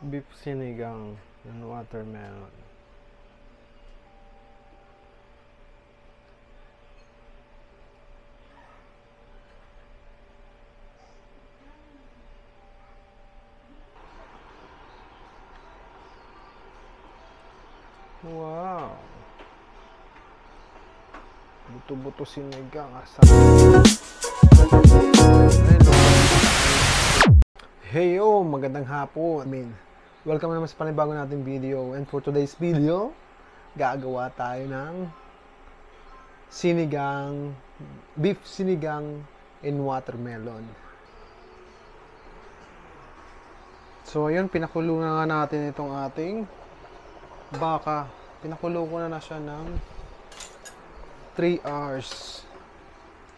Beef sinigang and watermelon. Wow! Buto-buto sinigang. Heyo! Magandang hapon. Welcome naman sa panibago nating video. And for today's video, gagawa tayo ng beef sinigang and watermelon. So ayun, pinakulo na nga natin itong ating baka. Pinakulo ko na siya ng 3 hours.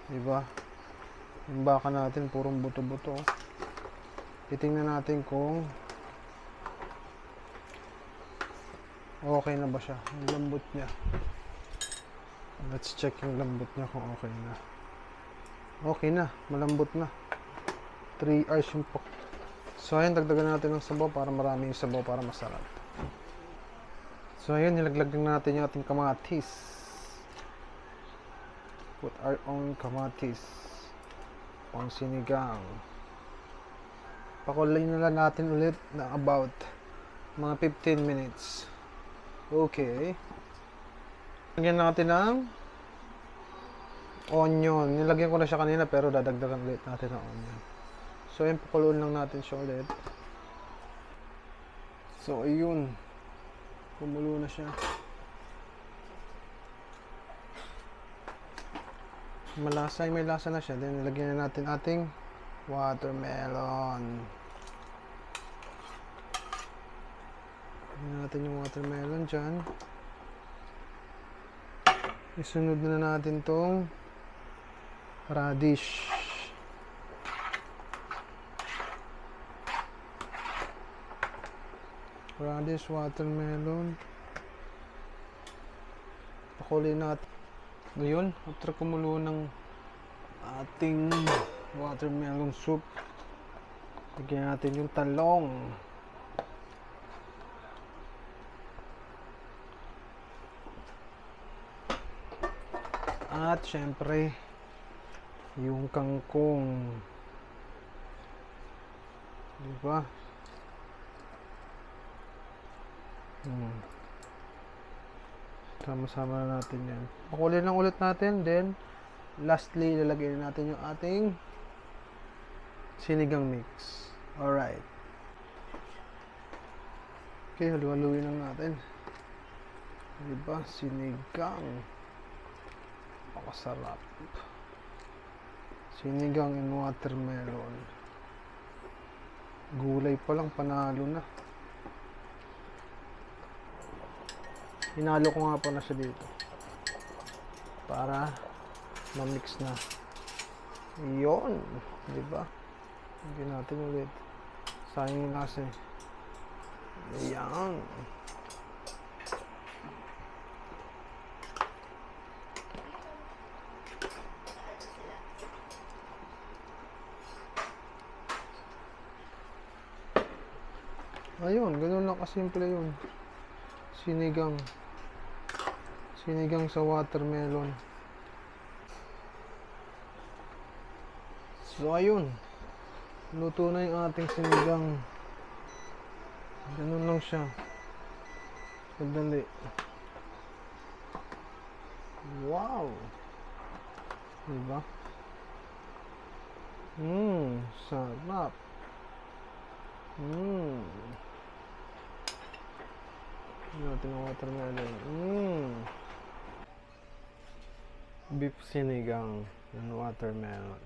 Diba? Yung baka natin purong buto-buto. Titingnan natin kung okay na ba siya, yung lambot niya. Let's check yung lambot niya kung okay na. Okay na, malambot na. 3 hours yung pok. So ayun, dagdagan natin ng sabaw para marami yung sabaw para masarap. So ayun, nilaglag na natin yung ating kamatis. Put our own kamatis. Pang sinigang. Pakulayin na lang natin ulit na about mga 15 minutes. Okay. Lagyan natin ng onion. Nilagyan ko na siya kanina pero dadagdagan ulit natin ng onion. So ayun, pakuluin lang natin siya ulit. So ayun, kumulo na siya. Malasa, may lasa na siya. Then nilagyan na natin ating watermelon. Lagyan natin yung watermelon dyan. Isunod na natin tong radish. Radish, watermelon. Pakulin natin. Ngayon, after kumulo ng ating watermelon soup, lagyan natin yung talong. At syempre yung kangkong, diba? Sama-sama na natin yan. Pakulin lang ulit natin. Then lastly, lalagay natin yung ating sinigang mix. Alright. Okay, halu-haluin lang natin. Diba? Sinigang. Napakasarap. Sinigang and watermelon. Gulay pa lang, panalo na. Hinalo ko nga po na siya dito para ma-mix na. Yun, diba? Lagyan natin ulit. Sayang yung lasa eh. Ayan. Ayun, ganun lang kasimple yun. Sinigang sa watermelon. So ayun, luto na yung ating sinigang. Ganun lang siya. Madali. Wow! Diba? Sarap. Natin ang watermelon. Beef sinigang and watermelon.